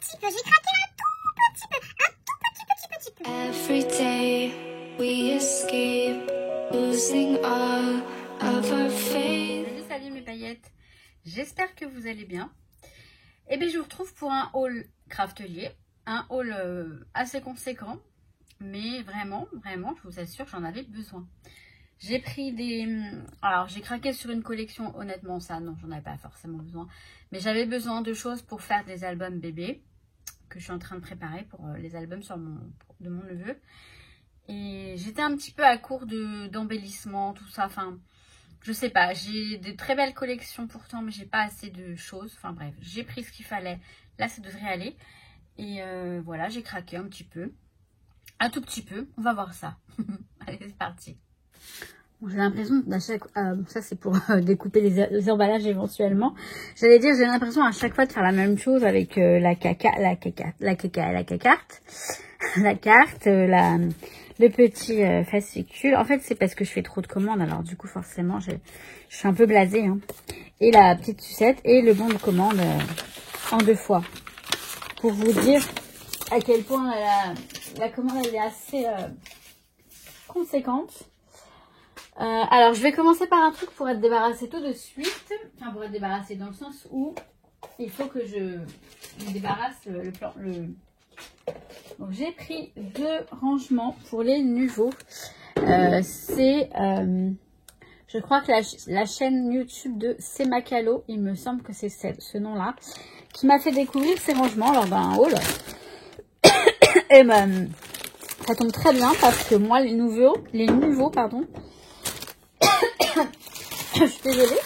petit peu. J'ai craqué un tout petit peu. Un tout petit peu. Every day we escape, losing all of our faith. Salut mes paillettes, j'espère que vous allez bien. Et bien je vous retrouve pour un haul craftelier, un haul assez conséquent, mais vraiment, je vous assure, j'en avais besoin. J'ai pris des... Alors j'ai craqué sur une collection, honnêtement ça, non, j'en avais pas forcément besoin. Mais j'avais besoin de choses pour faire des albums bébés, que je suis en train de préparer pour les albums de mon neveu. Et j'étais un petit peu à court d'embellissement, tout ça, enfin... Je sais pas, j'ai de très belles collections pourtant, mais j'ai pas assez de choses. Enfin bref, j'ai pris ce qu'il fallait. Là, ça devrait aller. Et voilà, j'ai craqué un petit peu. Un tout petit peu. On va voir ça. Allez, c'est parti. Bon, j'ai l'impression d'à chaque... ça, c'est pour découper les emballages éventuellement. J'allais dire, j'ai l'impression à chaque fois de faire la même chose avec la carte, le petit fascicule. En fait, c'est parce que je fais trop de commandes. Alors, du coup, forcément, je suis un peu blasée. Hein. Et la petite sucette et le bon de commande en 2 fois. Pour vous dire à quel point la commande, elle est assez conséquente. Alors, je vais commencer par un truc pour être débarrassée tout de suite. Enfin, pour être débarrassée dans le sens où il faut que je me débarrasse le plan... Donc j'ai pris 2 rangements pour les nouveaux. C'est, je crois que la chaîne YouTube de C'est Macalo, il me semble que c'est ce nom-là, qui m'a fait découvrir ces rangements lors d'un haul. Et ben, ça tombe très bien parce que moi, les nouveaux, pardon, je suis désolée.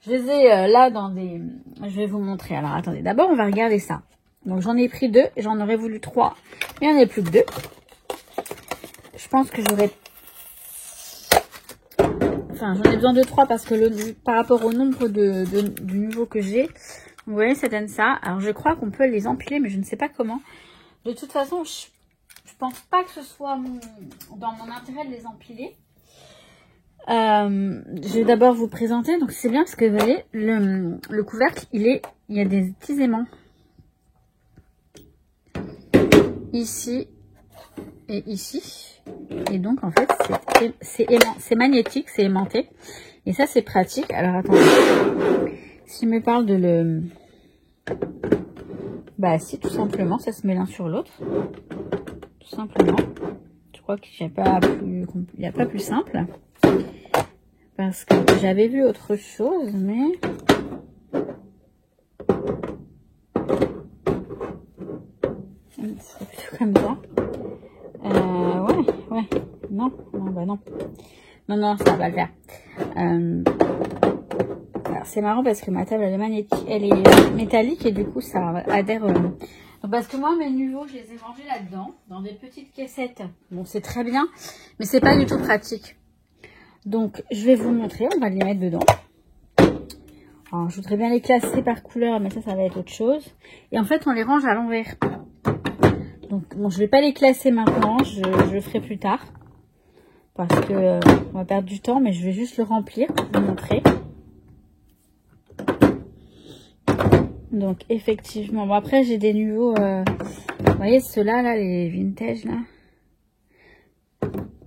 Je les ai là dans des... Je vais vous montrer. Alors, attendez. D'abord, on va regarder ça. Donc, j'en ai pris 2. J'en aurais voulu 3. Mais il n'y en a plus que 2. Je pense que j'aurais... Enfin, j'en ai besoin de 3 parce que par rapport au nombre du nouveau que j'ai, vous voyez, ça donne ça. Alors, je crois qu'on peut les empiler, mais je ne sais pas comment. De toute façon, je pense pas que ce soit dans mon intérêt de les empiler. Je vais d'abord vous présenter. Donc c'est bien parce que vous voyez le couvercle, il y a des petits aimants ici et ici, et donc en fait c'est magnétique, c'est aimanté, et ça c'est pratique. Alors attendez, s'il me parle de bah si, tout simplement ça se met l'un sur l'autre, tout simplement. Je crois qu'il n'y a pas plus simple. Parce que j'avais vu autre chose, mais... C'est plutôt comme ça. Ouais. Non, bah non. Non, ça va pas le faire. Alors, c'est marrant parce que ma table, elle est métallique et du coup, ça adhère... Donc, parce que moi, mes nouveaux, je les ai rangés là-dedans, dans des petites caissettes. Bon, c'est très bien, mais c'est pas du tout pratique. Donc, je vais vous montrer. On va les mettre dedans. Alors, je voudrais bien les classer par couleur, mais ça va être autre chose. Et en fait, on les range à l'envers. Donc, bon, je vais pas les classer maintenant. Je le ferai plus tard. Parce que on va perdre du temps, mais je vais juste le remplir pour vous montrer. Donc, effectivement. Bon, après, j'ai des nouveaux... vous voyez, ceux-là, là, les vintage, là.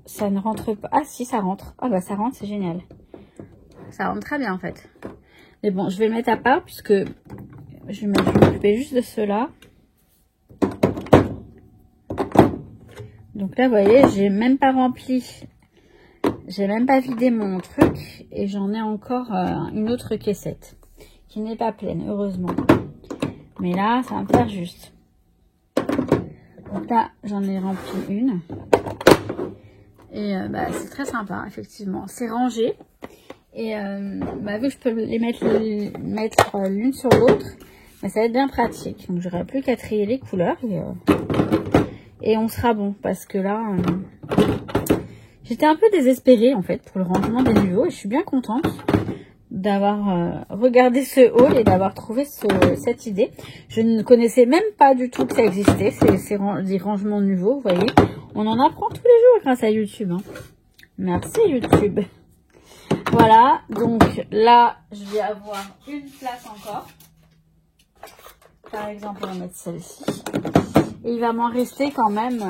Ça ne rentre pas. Ah si, ça rentre. Ah bah ça rentre, c'est génial. Ça rentre très bien en fait. Mais bon, je vais le mettre à part puisque je vais m'occuper juste de ceux-là. Donc là, vous voyez, j'ai même pas rempli. J'ai même pas vidé mon truc. Et j'en ai encore une autre caissette qui n'est pas pleine, heureusement. Mais là, ça va me faire juste. Donc là, j'en ai rempli une. Et bah, c'est très sympa, effectivement. C'est rangé. Et bah, vu que je peux les mettre l'une sur l'autre, bah, ça va être bien pratique. Donc, j'aurai plus qu'à trier les couleurs. Et on sera bon. Parce que là, j'étais un peu désespérée, en fait, pour le rangement des nouveaux. Et je suis bien contente d'avoir regardé ce haul et d'avoir trouvé cette idée. Je ne connaissais même pas du tout que ça existait, des rangements nouveaux, vous voyez. On en apprend tous les jours grâce à YouTube. Hein. Merci YouTube. Voilà, donc là, je vais avoir une place encore. Par exemple, on va mettre celle-ci. Et il va m'en rester quand même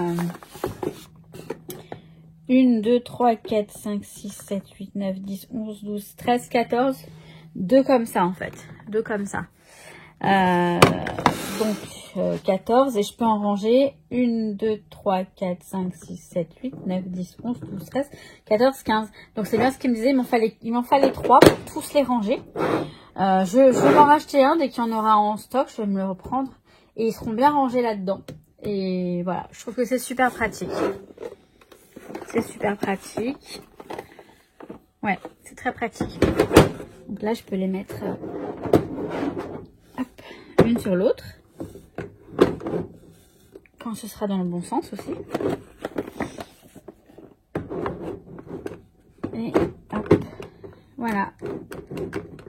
1, 2, 3, 4, 5, 6, 7, 8, 9, 10, 11, 12, 13, 14. 2 comme ça en fait. 2 comme ça. Donc 14 et je peux en ranger 1, 2, 3, 4, 5, 6, 7, 8, 9, 10, 11, 12, 13, 14, 15. Donc c'est bien ce qu'il me disait, il m'en fallait 3 pour tous les ranger. Je vais en racheter un dès qu'il y en aura en stock, je vais me le reprendre. Et ils seront bien rangés là-dedans. Et voilà, je trouve que c'est super pratique. C'est super pratique. Ouais, c'est très pratique. Donc là, je peux les mettre hop, l'une sur l'autre. Quand ce sera dans le bon sens aussi. Et hop, voilà.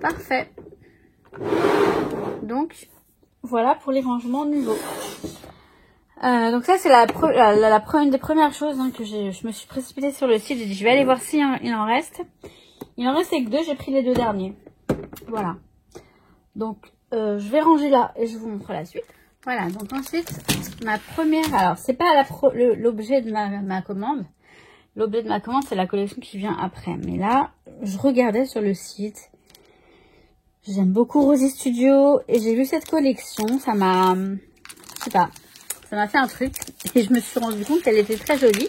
Parfait. Donc, voilà pour les rangements nouveaux. Donc ça, c'est une des premières choses hein, que je me suis précipitée sur le site. J'ai dit, je vais aller voir si il en reste. Il en restait que 2, j'ai pris les 2 derniers. Voilà. Donc, je vais ranger là et je vous montre la suite. Voilà, donc ensuite, ma première... Alors, c'est pas l'objet de ma commande. L'objet de ma commande, c'est la collection qui vient après. Mais là, je regardais sur le site. J'aime beaucoup Rosy Studio. Et j'ai vu cette collection. Ça m'a... Je sais pas. Ça m'a fait un truc. Et je me suis rendu compte qu'elle était très jolie.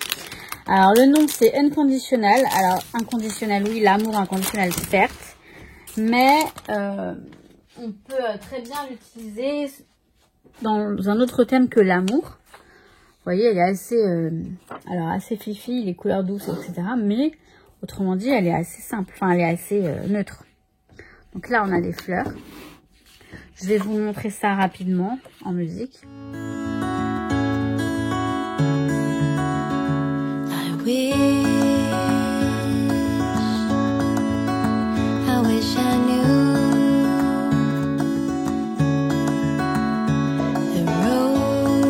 Alors, le nom, c'est Unconditional. Alors, inconditionnel, oui. L'amour inconditionnel, certes. Mais on peut très bien l'utiliser dans un autre thème que l'amour. Vous voyez, elle est assez, assez fifi, les couleurs douces, etc. Mais, autrement dit, elle est assez simple. Enfin, elle est assez neutre. Donc là, on a des fleurs. Je vais vous montrer ça rapidement en musique. I wish I knew the road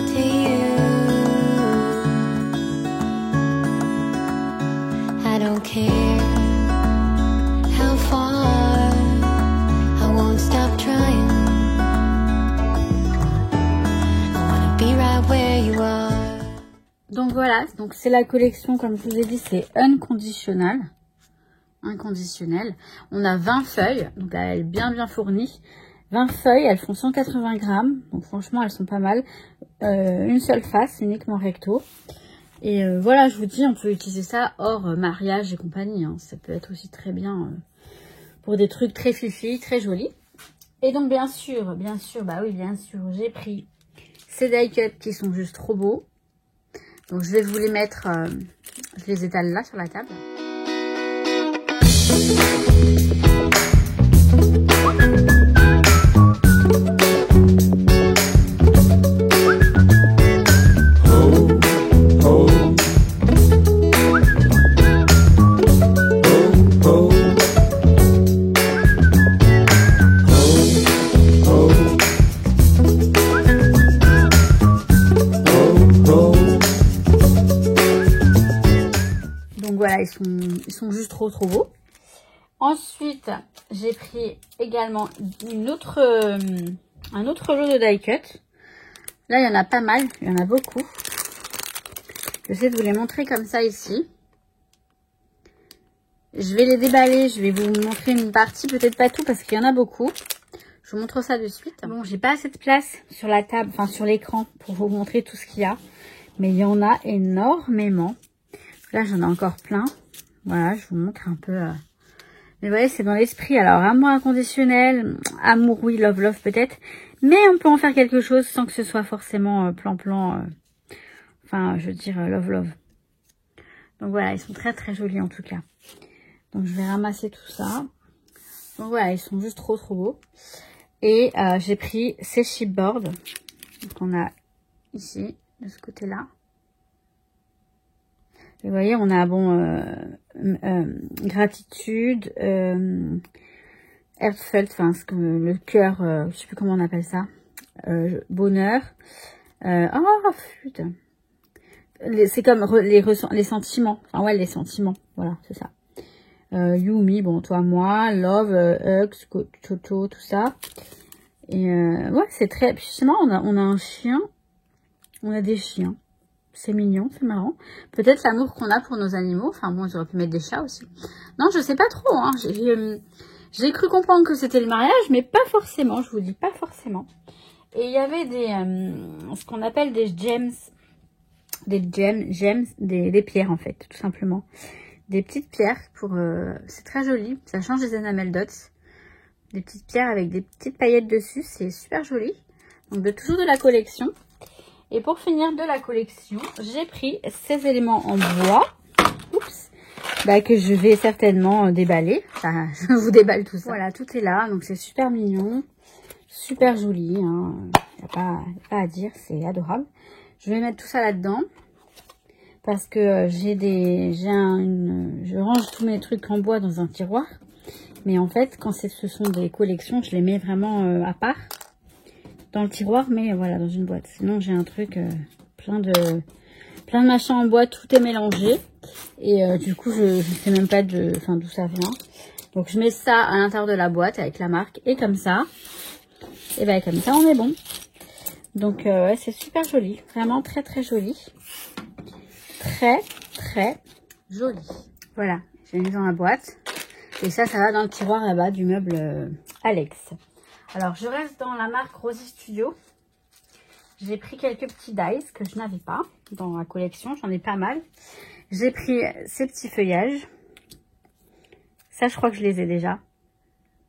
to you. I don't care how far, I won't stop trying. Donc voilà, donc c'est la collection, comme je vous ai dit, c'est Unconditional. Inconditionnel. On a 20 feuilles, donc là, elle est bien fournie. 20 feuilles, elles font 180 grammes, donc franchement, elles sont pas mal. Une seule face, uniquement recto. Et voilà, je vous dis, on peut utiliser ça hors mariage et compagnie. Hein. Ça peut être aussi très bien pour des trucs très fifi, très jolis. Et donc, bien sûr, j'ai pris ces die cuts qui sont juste trop beaux. Donc, je vais vous les mettre, je les étale là sur la table. Voilà, ils sont juste trop beaux. Ensuite, j'ai pris également un autre lot de die cut. Là, il y en a pas mal, il y en a beaucoup. J'essaie de vous les montrer comme ça ici. Je vais les déballer, je vais vous montrer une partie, peut-être pas tout parce qu'il y en a beaucoup. Je vous montre ça de suite. Bon, j'ai pas assez de place sur la table, enfin sur l'écran pour vous montrer tout ce qu'il y a. Mais il y en a énormément. Là, j'en ai encore plein. Voilà, je vous montre un peu. Mais vous voyez, c'est dans l'esprit. Alors, amour inconditionnel, amour, oui, love peut-être. Mais on peut en faire quelque chose sans que ce soit forcément plan. Enfin, je veux dire love. Donc voilà, ils sont très jolis en tout cas. Donc, je vais ramasser tout ça. Donc voilà, ils sont juste trop beaux. Et j'ai pris ces chipboards. Donc, on a ici, de ce côté-là. Et vous voyez, on a gratitude, heartfelt, enfin le cœur, je sais plus comment on appelle ça, bonheur. Oh putain, c'est comme les sentiments. Enfin ouais, les sentiments. Voilà, c'est ça. Yumi, bon, toi, moi, Love, Hugs, Chocho, tout ça. Et ouais, c'est très... Puis justement, on a un chien. On a des chiens. C'est mignon, c'est marrant. Peut-être l'amour qu'on a pour nos animaux. Enfin bon, j'aurais pu mettre des chats aussi. Non, je sais pas trop. Hein. J'ai cru comprendre que c'était le mariage, mais pas forcément. Je vous dis pas forcément. Et il y avait ce qu'on appelle des gems. Des pierres en fait, tout simplement. Des petites pierres pour... c'est très joli. Ça change des enamel dots. Des petites pierres avec des petites paillettes dessus. C'est super joli. Donc toujours de la collection. Et pour finir de la collection, j'ai pris ces éléments en bois. Oups. Bah, que je vais certainement déballer. Enfin, je vous déballe tout ça. Voilà, tout est là. Donc c'est super mignon. Super joli. Hein. Y a pas à dire. C'est adorable. Je vais mettre tout ça là-dedans. Parce que je range tous mes trucs en bois dans un tiroir. Mais en fait, quand ce sont des collections, je les mets vraiment à part. Dans le tiroir, mais voilà, dans une boîte. Sinon, j'ai un truc plein de machins en bois, tout est mélangé. Et du coup, je sais même pas d'où ça vient. Donc, je mets ça à l'intérieur de la boîte avec la marque. Et comme ça, on est bon. Donc, ouais, c'est super joli. Vraiment très, très joli. Très, très joli. Voilà, j'ai mis dans la boîte. Et ça va dans le tiroir là-bas du meuble Alex. Alors, je reste dans la marque Rosy Studio. J'ai pris quelques petits dies que je n'avais pas dans la collection. J'en ai pas mal. J'ai pris ces petits feuillages. Ça, je crois que je les ai déjà.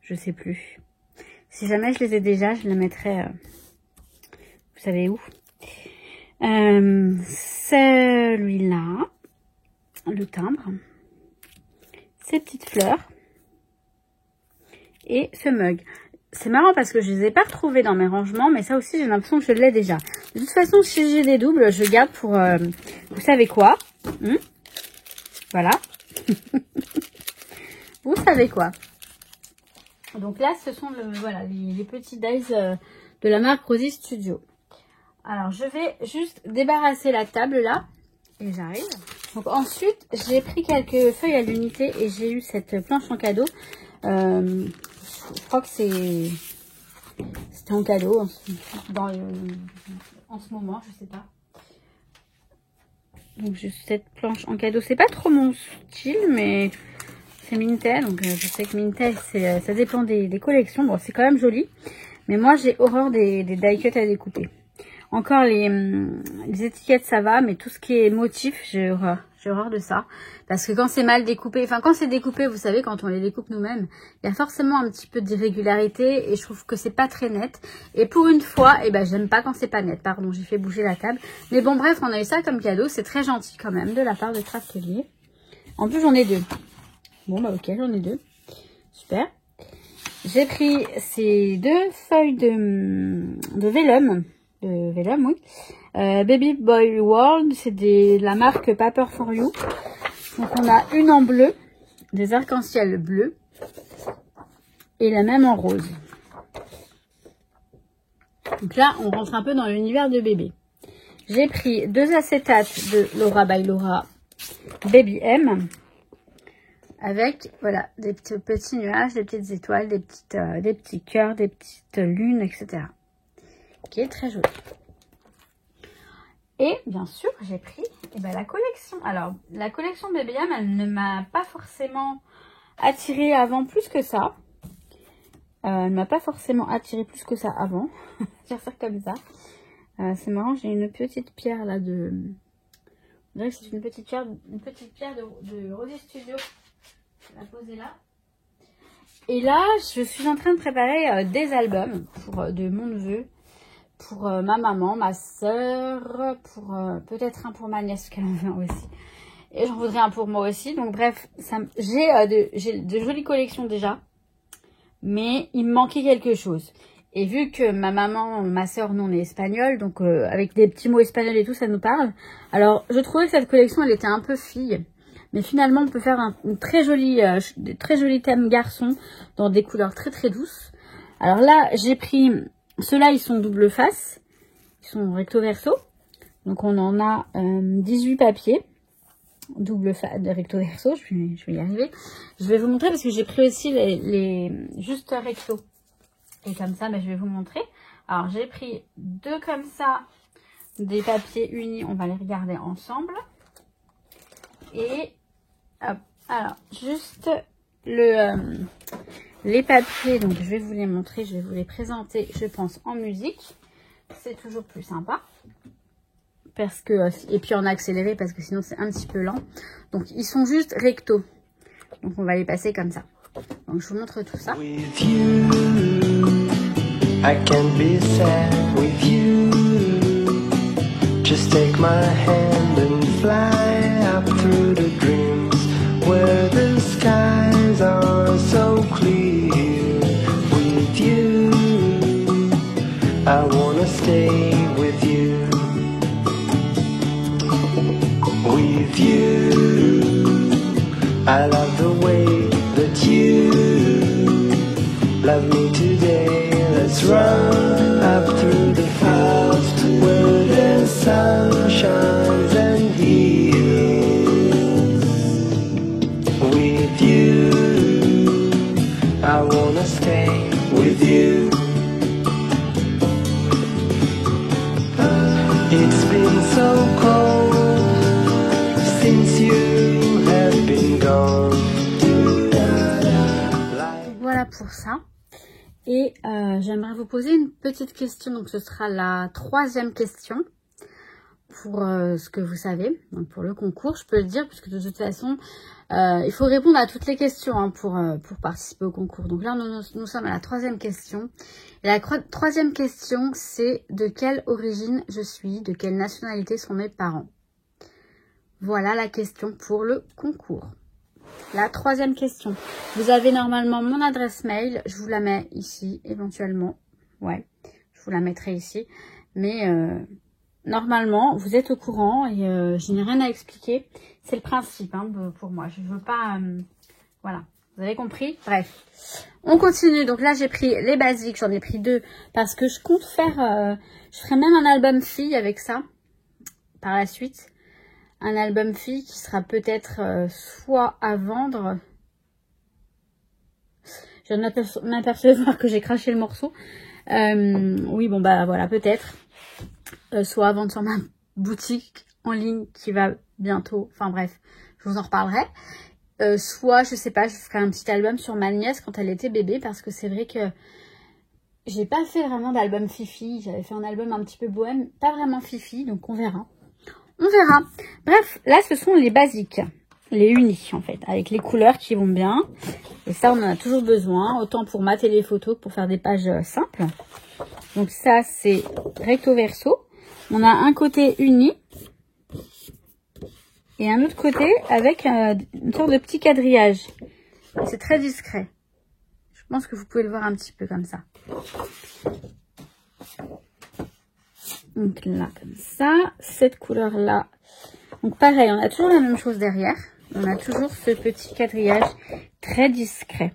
Je sais plus. Si jamais je les ai déjà, je les mettrai... vous savez où? Celui-là. Le timbre. Ces petites fleurs. Et ce mug. C'est marrant parce que je les ai pas retrouvés dans mes rangements, mais ça aussi j'ai l'impression que je l'ai déjà. De toute façon, si j'ai des doubles, je garde pour vous savez quoi. Voilà. Vous savez quoi. Donc là, ce sont les petits dies de la marque Rosy Studio. Alors, je vais juste débarrasser la table là. Et j'arrive. Donc ensuite, j'ai pris quelques feuilles à l'unité et j'ai eu cette planche en cadeau. Je crois que c'était en cadeau en ce moment, je sais pas. Donc j'ai cette planche en cadeau. C'est pas trop mon style, mais c'est Mintel. Donc je sais que Mintel, ça dépend des collections. Bon, c'est quand même joli. Mais moi, j'ai horreur des die cuts à découper. Encore les étiquettes, ça va, mais tout ce qui est motif, j'ai horreur. J'ai horreur de ça. Parce que quand c'est mal découpé, enfin quand c'est découpé, vous savez, quand on les découpe nous-mêmes, il y a forcément un petit peu d'irrégularité et je trouve que c'est pas très net. Et pour une fois, j'aime pas quand c'est pas net. Pardon, j'ai fait bouger la table. Mais bon, bref, on a eu ça comme cadeau. C'est très gentil quand même de la part de Craftelier. En plus, j'en ai deux. Bon, bah ok, j'en ai deux. Super. J'ai pris ces deux feuilles de vélum. De vélum, oui. Baby Boy World, c'est de la marque Paper for You. Donc on a une en bleu, des arcs-en-ciel bleus et la même en rose. Donc là, on rentre un peu dans l'univers de bébé. J'ai pris deux acétates de Laura by Laura Baby M avec voilà des petits nuages, des petites étoiles, des petits cœurs, des petites lunes, etc. Qui est très joli. Et bien sûr, j'ai pris la collection. Alors, la collection BBM, elle ne m'a pas forcément attirée avant plus que ça. Elle ne m'a pas forcément attirée plus que ça avant. Je vais dire ça comme ça. C'est marrant, j'ai une petite pierre là de... Je dirais que c'est une petite pierre de Rosy Studio. Je vais la poser là. Et là, je suis en train de préparer des albums de mon neveu. Pour ma maman, ma soeur, pour peut-être un pour ma nièce, qu'elle en veut aussi. Et j'en voudrais un pour moi aussi. Donc bref, j'ai de jolies collections déjà. Mais il me manquait quelque chose. Et vu que ma maman, ma soeur, nous on est espagnol, donc avec des petits mots espagnols et tout, ça nous parle. Alors je trouvais que cette collection, elle était un peu fille. Mais finalement, on peut faire un très joli thème garçon dans des couleurs très très douces. Alors là, j'ai pris... Ceux-là, ils sont double face. Ils sont recto verso. Donc, on en a 18 papiers. de recto verso, je vais y arriver. Je vais vous montrer parce que j'ai pris aussi les juste recto. Et comme ça, je vais vous montrer. Alors, j'ai pris 2 comme ça, des papiers unis. On va les regarder ensemble. Et, hop, alors, juste les papiers. Donc, je vais vous les montrer. Je vais vous les présenter, je pense, en musique. C'est toujours plus sympa. Parce que, et puis en accéléré parce que sinon c'est un petit peu lent. Donc ils sont juste recto. Donc on va les passer comme ça. Donc je vous montre tout ça. With you, I can't be sad with you. Just take my hand and fly up through the dreams where the skies are so clear. With you, I wanna stay with you. With you, I love the way that you love me today. Let's run up through the clouds where the sun shines and heals. With you, I wanna stay with you. It's been so cold since you have been gone. Voilà pour ça. Et j'aimerais vous poser une petite question. Donc ce sera la 3e question pour ce que vous savez. Donc pour le concours, je peux le dire puisque de toute façon, il faut répondre à toutes les questions hein, pour participer au concours. Donc là, nous sommes à la 3e question. Et la 3e question, c'est de quelle origine je suis, de quelle nationalité sont mes parents. Voilà la question pour le concours. La 3e question. Vous avez normalement mon adresse mail. Je vous la mets ici, éventuellement. Ouais, je vous la mettrai ici. Mais normalement, vous êtes au courant et je n'ai rien à expliquer. C'est le principe hein, pour moi. Je ne veux pas... voilà, vous avez compris? Bref, on continue. Donc là, j'ai pris les basiques. J'en ai pris 2 parce que je compte faire... je ferai même un album fille avec ça par la suite. Un album fille qui sera peut-être soit à vendre. Je viens de m'apercevoir que j'ai craché le morceau. Oui, bon, bah voilà, peut-être. Soit à vendre sur ma boutique en ligne qui va bientôt. Enfin bref, je vous en reparlerai. Soit, je sais pas, je ferai un petit album sur ma nièce quand elle était bébé. Parce que c'est vrai que j'ai pas fait vraiment d'album fifi. J'avais fait un album un petit peu bohème. Pas vraiment fifi, donc on verra. On verra. Bref, là, ce sont les basiques. Les unis, en fait. Avec les couleurs qui vont bien. Et ça, on en a toujours besoin. Autant pour mater les photos que pour faire des pages simples. Donc ça, c'est recto verso. On a un côté uni. Et un autre côté avec une sorte de petit quadrillage. C'est très discret. Je pense que vous pouvez le voir un petit peu comme ça. Donc là, comme ça, cette couleur-là. Donc pareil, on a toujours la même chose derrière. On a toujours ce petit quadrillage très discret.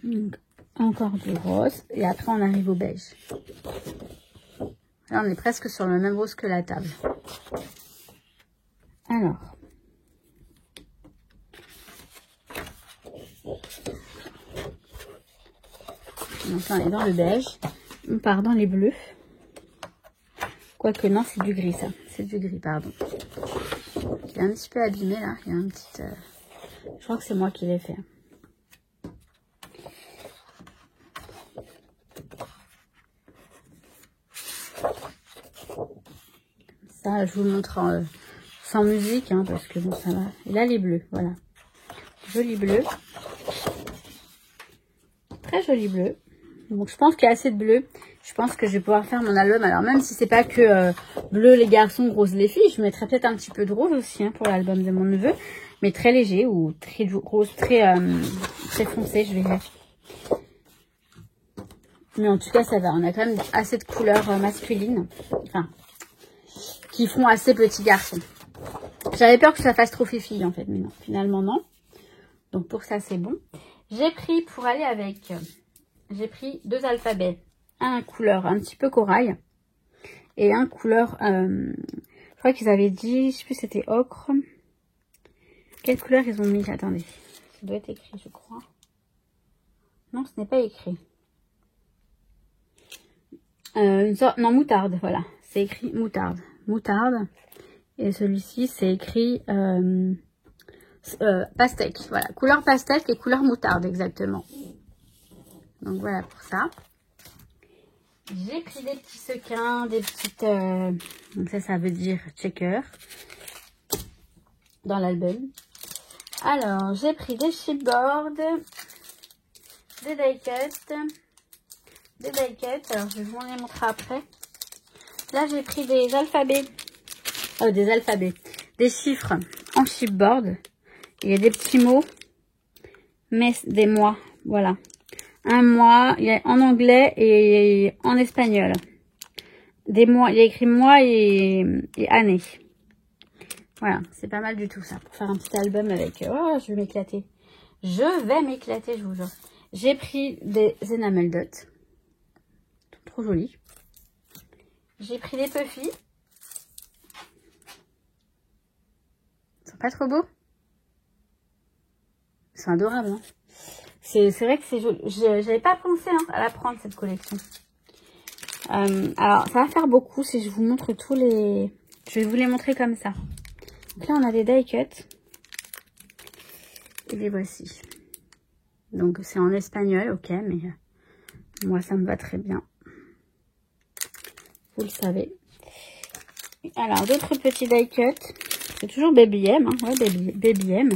Donc, encore du rose. Et après, on arrive au beige. Là, on est presque sur le même rose que la table. Alors. Donc là, on est dans le beige. On part dans les bleus. Quoique non, c'est du gris ça. C'est du gris, pardon. Il est un petit peu abîmé là. Il y a un petit... Je crois que c'est moi qui l'ai fait. Ça, je vous montre sans musique, hein, parce que bon, ça va. Et là, les bleus, voilà. Joli bleu. Très joli bleu. Donc je pense qu'il y a assez de bleu. Je pense que je vais pouvoir faire mon album. Alors même si c'est pas que bleu les garçons, rose les filles, je mettrai peut-être un petit peu de rose aussi hein, pour l'album de mon neveu. Mais très léger ou très rose, très foncé, je verrai. Mais en tout cas ça va. On a quand même assez de couleurs masculines. Enfin, qui font assez petits garçons. J'avais peur que ça fasse trop fifi en fait. Mais non, finalement non. Donc pour ça c'est bon. J'ai pris pour aller avec... J'ai pris 2 alphabets. Un couleur un petit peu corail. Et un couleur... je crois qu'ils avaient dit, je sais plus, c'était ocre. Quelle couleur ils ont mis? Attendez, ça doit être écrit, je crois. Non, ce n'est pas écrit. Une sorte, non, moutarde, voilà. C'est écrit moutarde. Moutarde. Et celui-ci, c'est écrit pastèque. Voilà, couleur pastèque et couleur moutarde, exactement. Donc voilà pour ça. J'ai pris des petits sequins, des petites... donc ça veut dire checker. Dans l'album. Alors, j'ai pris des chipboards, des die cuts. Des die cuts. Alors, je vais vous les montrer après. Là, j'ai pris des alphabets. Des chiffres en chipboard. Il y a des petits mots. Mais des mois. Voilà. Un mois, il y a en anglais et en espagnol. Des mois, il y a écrit mois et année. Voilà, c'est pas mal du tout ça. Pour faire un petit album avec... Oh, je vais m'éclater. Je vais m'éclater, je vous jure. J'ai pris des enamel dots. Trop joli. J'ai pris des puffy. Ils sont pas trop beaux? Ils sont adorables, hein. C'est vrai que c'est joli. J'avais pas pensé à la prendre, cette collection. Alors, ça va faire beaucoup si je vous montre tous les... Je vais vous les montrer comme ça. Donc là, on a des die cuts. Et les voici. Donc, c'est en espagnol, ok, mais moi, ça me va très bien. Vous le savez. Alors, d'autres petits die cuts. C'est toujours Baby M, hein. Ouais, Baby M.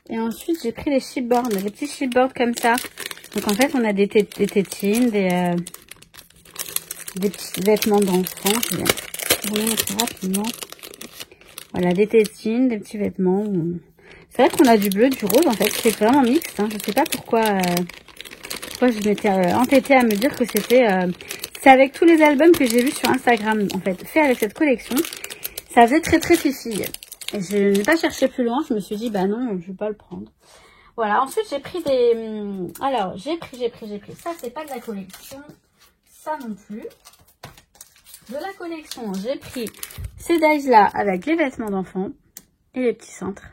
Et ensuite, j'ai pris les chipboards, des petits chipboards comme ça. Donc, en fait, on a des tétines, des petits vêtements d'enfants. Je vais vous les montrer rapidement. Voilà, des tétines, des petits vêtements. C'est vrai qu'on a du bleu, du rose, en fait. C'est vraiment mixte. Hein. Je sais pas pourquoi je m'étais entêtée à me dire que c'était... c'est avec tous les albums que j'ai vus sur Instagram, en fait. Fait avec cette collection. Ça faisait très, très fifille. Et je n'ai pas cherché plus loin, je me suis dit, bah non, je vais pas le prendre. Voilà, ensuite j'ai pris des... Alors, j'ai pris. Ça, c'est pas de la collection. Ça non plus. De la collection, j'ai pris ces dies-là avec les vêtements d'enfants et les petits cintres.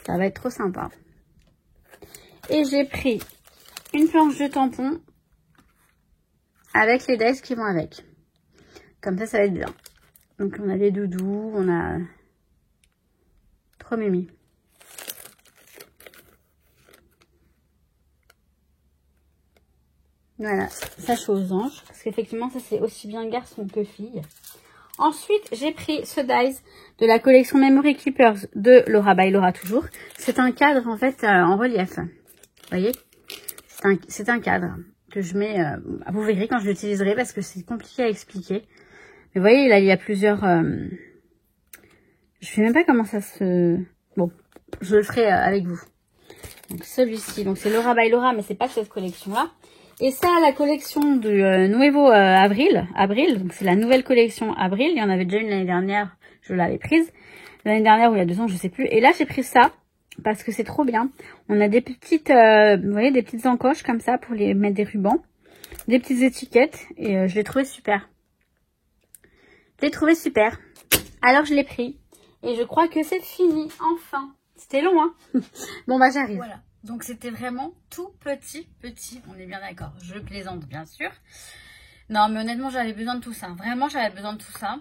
Ça va être trop sympa. Et j'ai pris une planche de tampons avec les dies qui vont avec. Comme ça va être bien. Donc, on a des doudous, on a... Trop mimi. Voilà, ça je aux anges. Parce qu'effectivement, ça c'est aussi bien garçon que fille. Ensuite, j'ai pris ce dies de la collection Memory Keepers de Laura by Laura toujours. C'est un cadre en fait en relief. Vous voyez? C'est un cadre que je mets... vous verrez quand je l'utiliserai parce que c'est compliqué à expliquer. Mais vous voyez, là il y a plusieurs... Je sais même pas comment ça se... Bon, je le ferai avec vous. Donc celui-ci, donc c'est Laura by Laura, mais c'est pas cette collection-là. Et ça, la collection du Nuevo Abril, donc c'est la nouvelle collection Abril. Il y en avait déjà une l'année dernière, je l'avais prise. L'année dernière ou il y a 2 ans, je sais plus. Et là, j'ai pris ça parce que c'est trop bien. On a des petites, vous voyez, des petites encoches comme ça pour les mettre des rubans. Des petites étiquettes et je l'ai trouvé super. Je l'ai trouvé super. Alors, je l'ai pris. Et je crois que c'est fini, enfin. C'était long, hein. Bon, bah, j'arrive. Voilà. Donc, c'était vraiment tout petit. On est bien d'accord. Je plaisante, bien sûr. Non, mais honnêtement, j'avais besoin de tout ça. Vraiment, j'avais besoin de tout ça.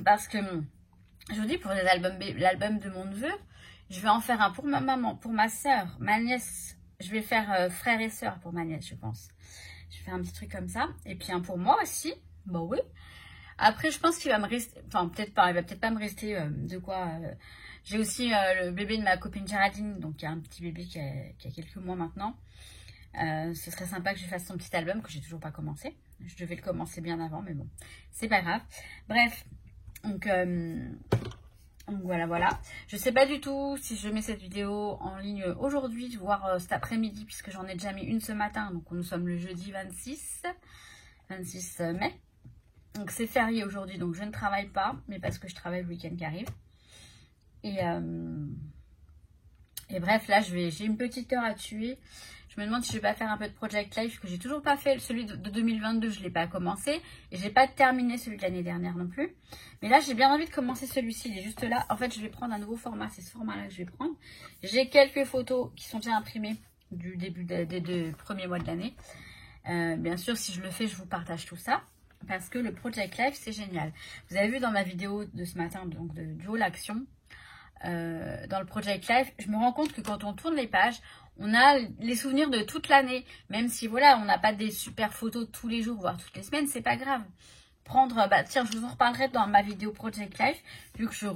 Parce que, je vous dis, pour l'album de mon neveu, je vais en faire un pour ma maman, pour ma soeur, ma nièce. Je vais faire frère et soeur pour ma nièce, je pense. Je vais faire un petit truc comme ça. Et puis, un pour moi aussi. Bah oui. Après, je pense qu'il va me rester... Enfin, peut-être pas. Il va peut-être pas me rester de quoi... J'ai aussi le bébé de ma copine Géraldine. Donc, il y a un petit bébé qui a quelques mois maintenant. Ce serait sympa que je fasse son petit album que j'ai toujours pas commencé. Je devais le commencer bien avant, mais bon. C'est pas grave. Bref. Donc voilà. Je sais pas du tout si je mets cette vidéo en ligne aujourd'hui, voire cet après-midi, puisque j'en ai déjà mis une ce matin. Donc, nous sommes le jeudi 26 mai. Donc c'est férié aujourd'hui, donc je ne travaille pas, mais parce que je travaille le week-end qui arrive. Et Et bref, là, j'ai une petite heure à tuer. Je me demande si je vais pas faire un peu de Project Life, que j'ai toujours pas fait. Celui de 2022, je l'ai pas commencé. Et j'ai pas terminé celui de l'année dernière non plus. Mais là, j'ai bien envie de commencer celui-ci. Il est juste là. En fait, je vais prendre un nouveau format. C'est ce format-là que je vais prendre. J'ai quelques photos qui sont déjà imprimées du début des 2 premiers mois de l'année. Bien sûr, si je le fais, je vous partage tout ça. Parce que le Project Life, c'est génial. Vous avez vu dans ma vidéo de ce matin, donc du haul action, dans le Project Life, je me rends compte que quand on tourne les pages, on a les souvenirs de toute l'année. Même si, voilà, on n'a pas des super photos tous les jours, voire toutes les semaines, c'est pas grave. Prendre, tiens, je vous en reparlerai dans ma vidéo Project Life, vu que je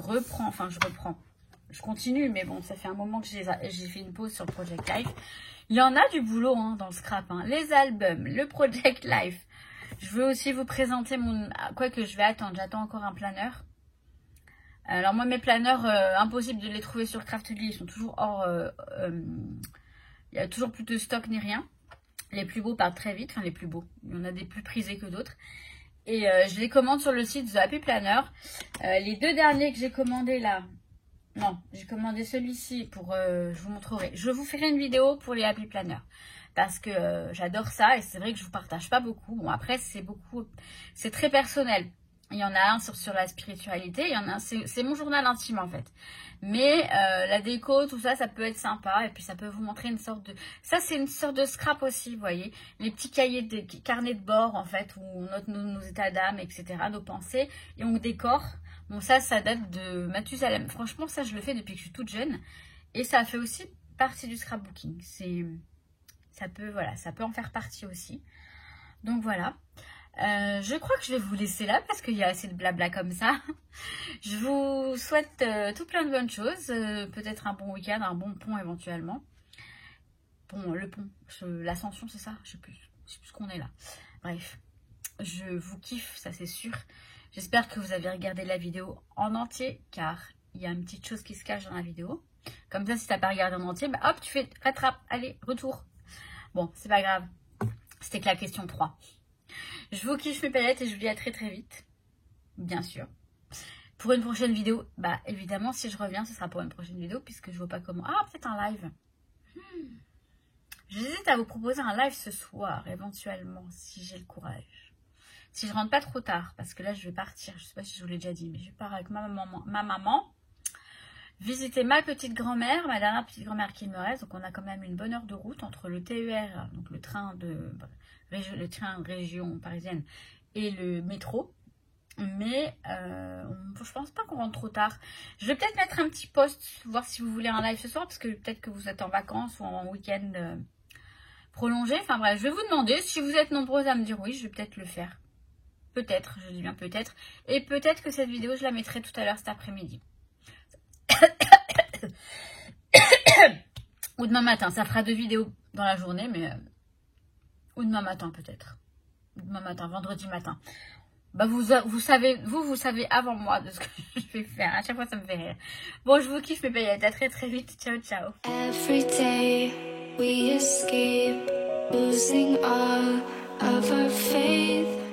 continue, mais bon, ça fait un moment que j'ai fait une pause sur le Project Life. Il y en a du boulot hein, dans le scrap, hein. Les albums, le Project Life. Je veux aussi vous présenter mon... Quoique je vais attendre, j'attends encore un planeur. Alors moi, mes planeurs, impossible de les trouver sur Craftly, ils sont toujours hors... il y a toujours plus de stock ni rien. Les plus beaux partent très vite, enfin les plus beaux. Il y en a des plus prisés que d'autres. Et je les commande sur le site The Happy Planner. Les 2 derniers que j'ai commandés là... Non, j'ai commandé celui-ci pour... je vous montrerai. Je vous ferai une vidéo pour les Happy Planner. Parce que j'adore ça et c'est vrai que je vous partage pas beaucoup. Bon, après, c'est très personnel. Il y en a un sur la spiritualité, il y en a un, c'est mon journal intime en fait. Mais la déco, tout ça, ça peut être sympa et puis ça peut vous montrer une sorte de... Ça, c'est une sorte de scrap aussi, vous voyez. Les petits carnets de bord en fait, où on note nos états d'âme, etc., nos pensées et on décore. Bon, ça date de Mathusalem. Franchement, ça, je le fais depuis que je suis toute jeune. Et ça fait aussi partie du scrapbooking. Ça peut en faire partie aussi. Donc voilà. Je crois que je vais vous laisser là parce qu'il y a assez de blabla comme ça. Je vous souhaite tout plein de bonnes choses. Peut-être un bon week-end, un bon pont éventuellement. Bon, le pont, l'ascension, c'est ça? Je sais plus ce qu'on est là. Bref, je vous kiffe, ça c'est sûr. J'espère que vous avez regardé la vidéo en entier car il y a une petite chose qui se cache dans la vidéo. Comme ça, si tu n'as pas regardé en entier, bah hop, tu fais rattrape, allez, retour. Bon, c'est pas grave. C'était que la question 3. Je vous kiffe mes paillettes et je vous dis à très très vite. Bien sûr. Pour une prochaine vidéo, bah évidemment, si je reviens, ce sera pour une prochaine vidéo puisque je vois pas comment... Ah, peut-être un live. J'hésite à vous proposer un live ce soir, éventuellement, si j'ai le courage. Si je rentre pas trop tard, parce que là, je vais partir. Je sais pas si je vous l'ai déjà dit, mais je pars avec ma maman. Visiter ma petite grand-mère, ma dernière petite grand-mère qui me reste. Donc, on a quand même une bonne heure de route entre le TER, donc le train de région parisienne, et le métro. Mais je pense pas qu'on rentre trop tard. Je vais peut-être mettre un petit post, voir si vous voulez un live ce soir, parce que peut-être que vous êtes en vacances ou en week-end prolongé. Enfin bref, je vais vous demander. Si vous êtes nombreux à me dire oui, je vais peut-être le faire. Peut-être, je dis bien peut-être. Et peut-être que cette vidéo, je la mettrai tout à l'heure cet après-midi. Ou demain matin, ça fera 2 vidéos dans la journée, mais ou demain matin peut-être. Demain matin, vendredi matin. Bah vous savez avant moi de ce que je vais faire. À chaque fois, ça me fait rire. Bon, je vous kiffe mes paillettes. À très très vite. Ciao, ciao. Every day we escape, losing all of our faith.